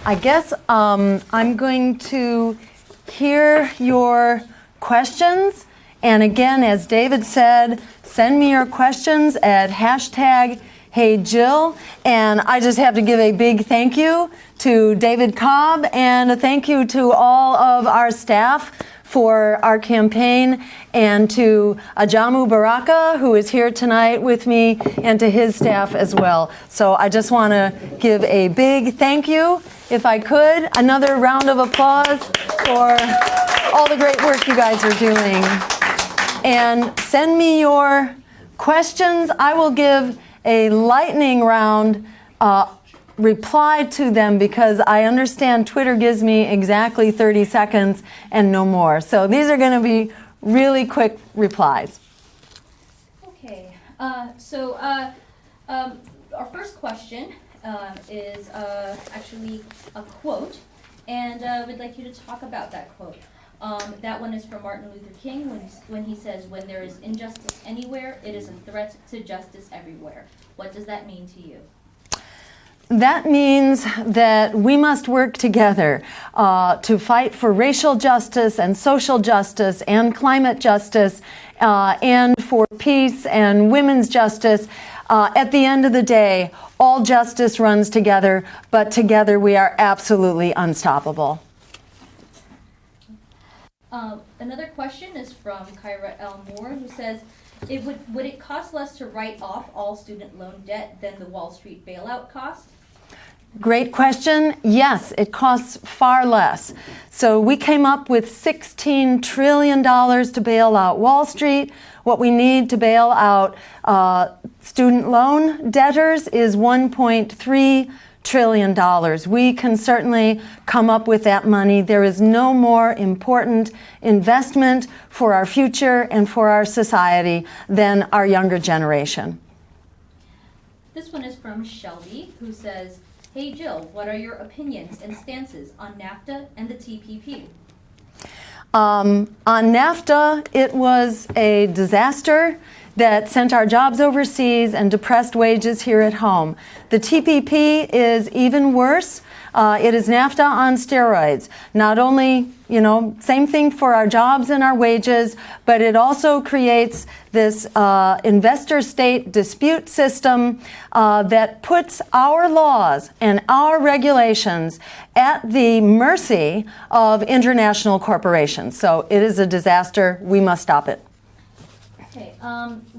I guess I'm going to hear your questions. And again, as David said, send me your questions at #HeyJill. And I just have to give a big thank you to David Cobb and a thank you to all of our staff for our campaign, and to Ajamu Baraka, who is here tonight with me, and to his staff as well. So I just want to give a big thank you. If I could, another round of applause for all the great work you guys are doing. And send me your questions. I will give a lightning round reply to them, because I understand Twitter gives me exactly 30 seconds and no more. So these are going to be really quick replies. Okay, our first question is actually a quote, and we'd like you to talk about that quote. That one is from Martin Luther King when he says, "When there is injustice anywhere, it is a threat to justice everywhere." What does that mean to you? That means that we must work together to fight for racial justice and social justice and climate justice and for peace and women's justice. At the end of the day, all justice runs together, but together we are absolutely unstoppable. Another question is from Kyra L. Moore, who says, would it cost less to write off all student loan debt than the Wall Street bailout cost? Great question. Yes, it costs far less. So we came up with $16 trillion to bail out Wall Street. What we need to bail out student loan debtors is $1.3 trillion. We can certainly come up with that money. There is no more important investment for our future and for our society than our younger generation. This one is from Shelby, who says, "Hey Jill, what are your opinions and stances on NAFTA and the TPP?" On NAFTA, it was a disaster that sent our jobs overseas and depressed wages here at home. The TPP is even worse. It is NAFTA on steroids. Not only, same thing for our jobs and our wages, but it also creates this investor-state dispute system that puts our laws and our regulations at the mercy of international corporations. So it is a disaster. We must stop it. Okay,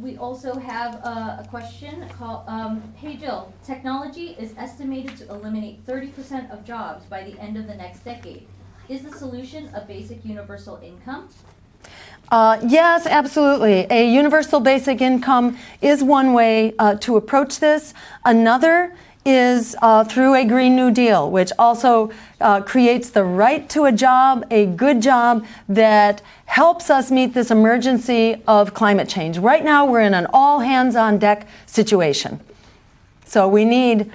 we also have a question called, "Hey Jill, technology is estimated to eliminate 30% of jobs by the end of the next decade. Is the solution a basic universal income?" Yes, absolutely. A universal basic income is one way to approach this. Another is through a Green New Deal, which also creates the right to a job, a good job that helps us meet this emergency of climate change. Right now, we're in an all-hands-on-deck situation. So we need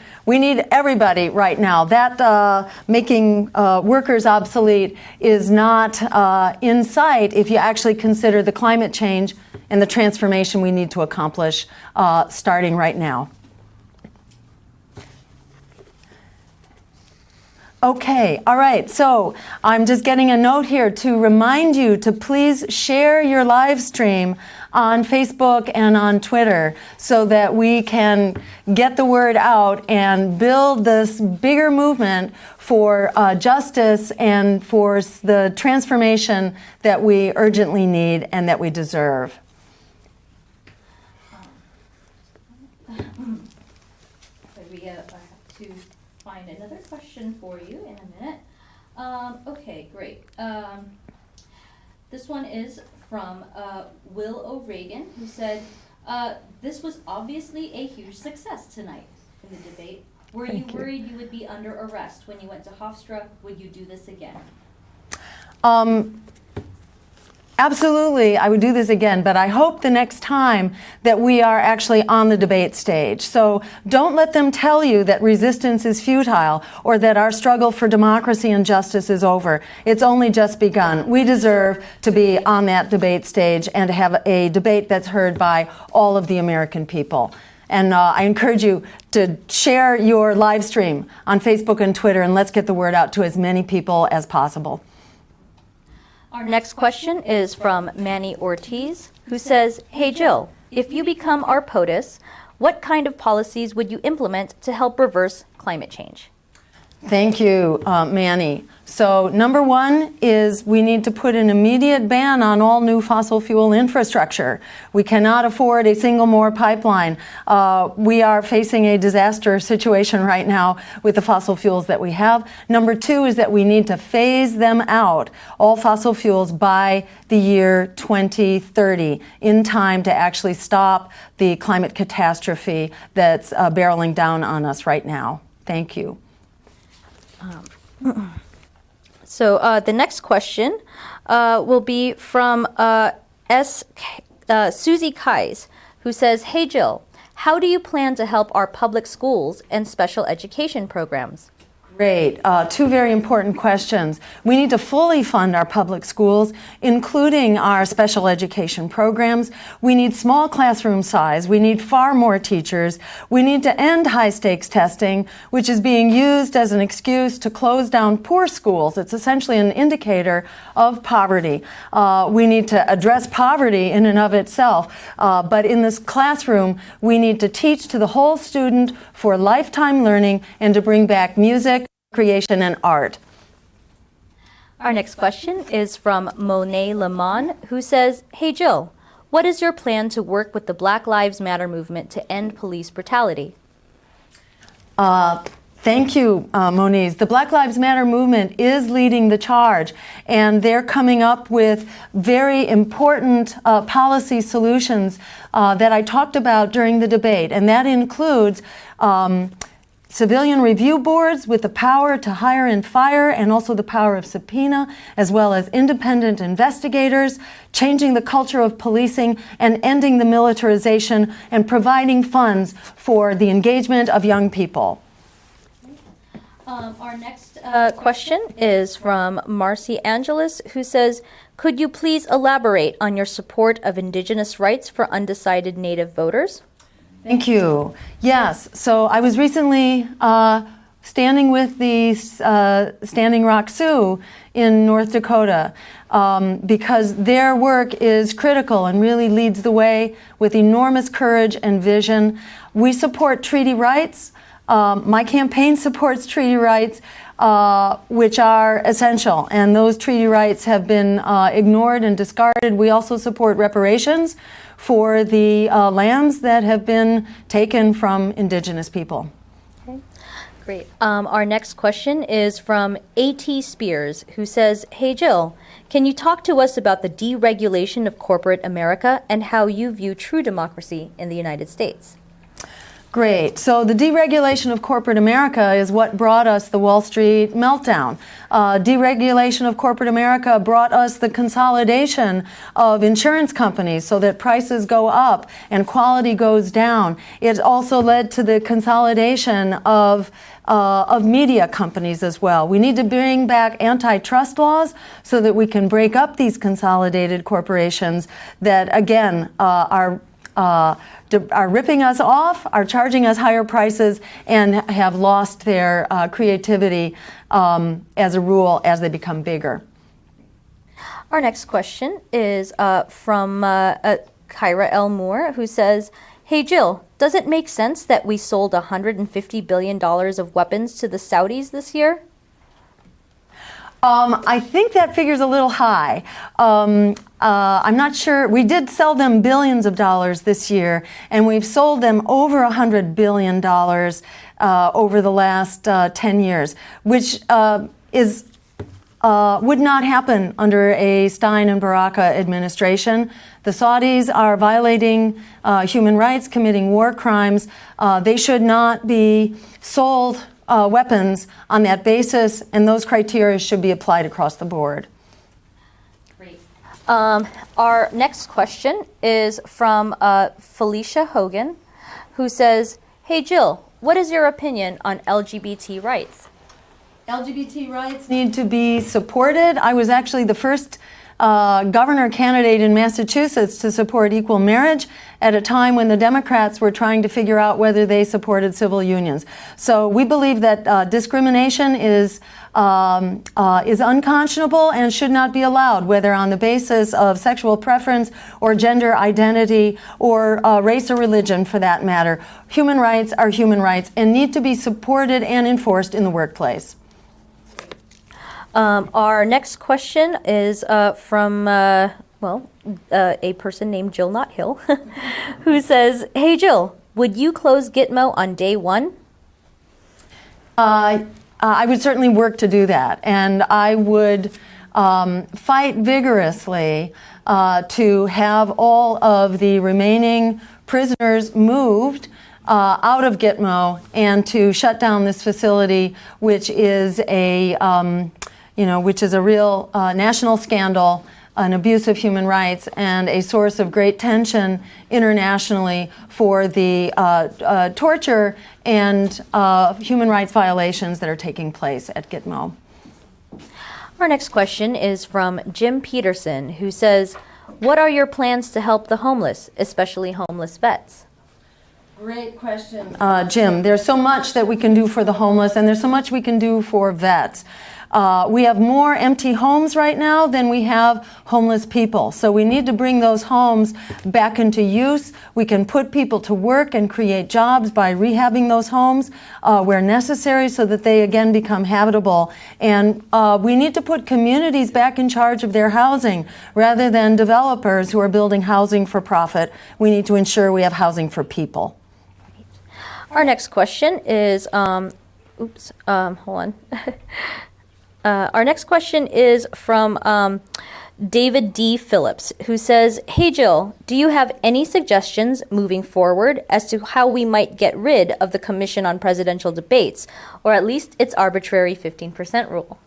everybody right now. That making workers obsolete is not in sight if you actually consider the climate change and the transformation we need to accomplish starting right now. Okay, all right, so I'm just getting a note here to remind you to please share your live stream on Facebook and on Twitter so that we can get the word out and build this bigger movement for justice and for the transformation that we urgently need and that we deserve. We have to find another question for you in a minute. Okay, great. This one is from Will O'Regan, who said, "This was obviously a huge success tonight in the debate. Were you worried you would be under arrest when you went to Hofstra? Would you do this again?" Absolutely, I would do this again, but I hope the next time that we are actually on the debate stage. So don't let them tell you that resistance is futile or that our struggle for democracy and justice is over. It's only just begun. We deserve to be on that debate stage and to have a debate that's heard by all of the American people. And I encourage you to share your live stream on Facebook and Twitter, and let's get the word out to as many people as possible. Our next question is from Manny Ortiz, who says, "Hey Jill, if you become our POTUS, what kind of policies would you implement to help reverse climate change?" Thank you, Manny. So number one is we need to put an immediate ban on all new fossil fuel infrastructure. We cannot afford a single more pipeline. We are facing a disaster situation right now with the fossil fuels that we have. Number two is that we need to phase them out, all fossil fuels, by the year 2030, in time to actually stop the climate catastrophe that's barreling down on us right now. Thank you. So the next question will be from Susie Kais, who says, "Hey Jill, how do you plan to help our public schools and special education programs?" Great. Two very important questions. We need to fully fund our public schools, including our special education programs. We need small classroom size. We need far more teachers. We need to end high-stakes testing, which is being used as an excuse to close down poor schools. It's essentially an indicator of poverty. We need to address poverty in and of itself, but in this classroom, we need to teach to the whole student for lifetime learning and to bring back music, creation, and art. Our next question is from Monet Lemon, who says, "Hey Jill, what is your plan to work with the Black Lives Matter movement to end police brutality?" Thank you, Moniz. The Black Lives Matter movement is leading the charge, and they're coming up with very important policy solutions that I talked about during the debate, and that includes civilian review boards with the power to hire and fire, and also the power of subpoena, as well as independent investigators, changing the culture of policing, and ending the militarization, and providing funds for the engagement of young people. Our next question is from Marcy Angeles, who says, "Could you please elaborate on your support of Indigenous rights for undecided Native voters?" Thank you. Yes, so I was recently standing with the Standing Rock Sioux in North Dakota because their work is critical and really leads the way with enormous courage and vision. We support treaty rights. My campaign supports treaty rights, which are essential, and those treaty rights have been ignored and discarded. We also support reparations for the lands that have been taken from Indigenous people. Okay, great. Our next question is from A.T. Spears, who says, "Hey Jill, can you talk to us about the deregulation of corporate America and how you view true democracy in the United States?" Great. So the deregulation of corporate America is what brought us the Wall Street meltdown. Deregulation of corporate America brought us the consolidation of insurance companies so that prices go up and quality goes down. It also led to the consolidation of media companies as well. We need to bring back antitrust laws so that we can break up these consolidated corporations that, again, are ripping us off, are charging us higher prices, and have lost their creativity as a rule as they become bigger. Our next question is from Kyra L. Moore, who says, "Hey Jill, does it make sense that we sold $150 billion of weapons to the Saudis this year?" I think that figure's a little high. I'm not sure. We did sell them billions of dollars this year, and we've sold them over $100 billion over the last 10 years, which would not happen under a Stein and Baraka administration. The Saudis are violating human rights, committing war crimes. They should not be sold weapons on that basis, and those criteria should be applied across the board. Great. Our next question is from Felicia Hogan, who says, "Hey Jill, what is your opinion on LGBT rights?" LGBT rights need to be supported. I was actually the first governor candidate in Massachusetts to support equal marriage at a time when the Democrats were trying to figure out whether they supported civil unions. So we believe that discrimination is unconscionable and should not be allowed, whether on the basis of sexual preference or gender identity or race or religion for that matter. Human rights are human rights and need to be supported and enforced in the workplace. Our next question is from, a person named Jill Not Hill, who says, "Hey Jill, would you close Gitmo on day one?" I would certainly work to do that, and I would fight vigorously to have all of the remaining prisoners moved out of Gitmo and to shut down this facility, which is a real national scandal, an abuse of human rights, and a source of great tension internationally for the torture and human rights violations that are taking place at Gitmo. Our next question is from Jim Peterson, who says, "What are your plans to help the homeless, especially homeless vets?" Great question, Jim. There's so much that we can do for the homeless, and there's so much we can do for vets. We have more empty homes right now than we have homeless people. So we need to bring those homes back into use. We can put people to work and create jobs by rehabbing those homes where necessary so that they again become habitable. And we need to put communities back in charge of their housing rather than developers who are building housing for profit. We need to ensure we have housing for people. Our next question is, hold on. Our next question is from David D. Phillips, who says, "Hey Jill, do you have any suggestions moving forward as to how we might get rid of the Commission on Presidential Debates, or at least its arbitrary 15% rule?"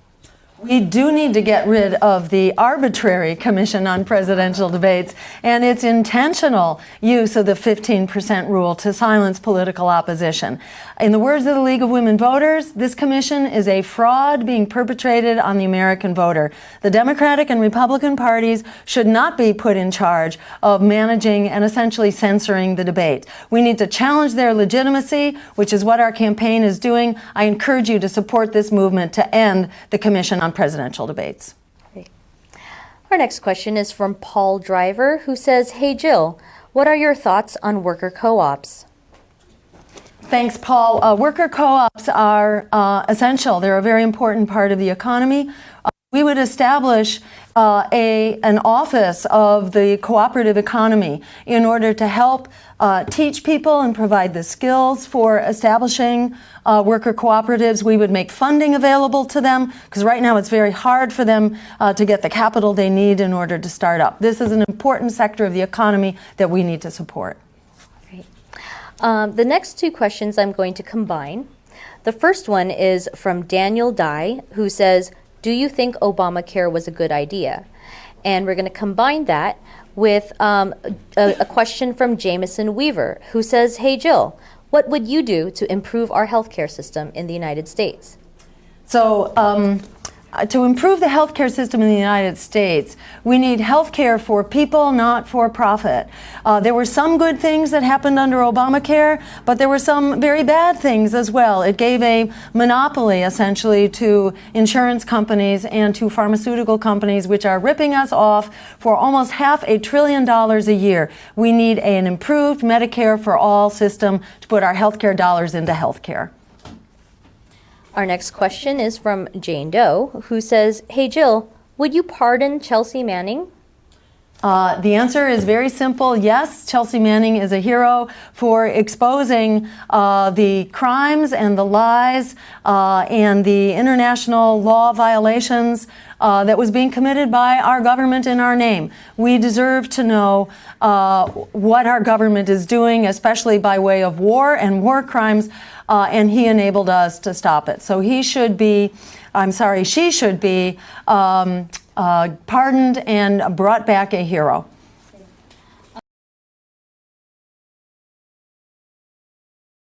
We do need to get rid of the arbitrary Commission on Presidential Debates and its intentional use of the 15% rule to silence political opposition. In the words of the League of Women Voters, this commission is a fraud being perpetrated on the American voter. The Democratic and Republican parties should not be put in charge of managing and essentially censoring the debate. We need to challenge their legitimacy, which is what our campaign is doing. I encourage you to support this movement to end the Commission on Presidential Debates. Our next question is from Paul Driver, who says, "Hey Jill, what are your thoughts on worker co-ops?" Thanks, Paul. Worker co-ops are essential. They're a very important part of the economy. We would establish an office of the cooperative economy in order to help teach people and provide the skills for establishing worker cooperatives. We would make funding available to them because right now it's very hard for them to get the capital they need in order to start up. This is an important sector of the economy that we need to support. Great. The next two questions I'm going to combine. The first one is from Daniel Dye, who says, "Do you think Obamacare was a good idea?" And we're going to combine that with a question from Jameson Weaver, who says, "Hey Jill, what would you do to improve our healthcare system in the United States?" So to improve the healthcare system in the United States, we need healthcare for people, not for profit. There were some good things that happened under Obamacare, but there were some very bad things as well. It gave a monopoly, essentially, to insurance companies and to pharmaceutical companies, which are ripping us off for almost $500 billion a year. We need an improved Medicare for all system to put our healthcare dollars into healthcare. Our next question is from Jane Doe, who says, "Hey Jill, would you pardon Chelsea Manning?" The answer is very simple. Yes, Chelsea Manning is a hero for exposing the crimes and the lies and the international law violations that was being committed by our government in our name. We deserve to know what our government is doing, especially by way of war and war crimes, and he enabled us to stop it. So she should be pardoned and brought back a hero.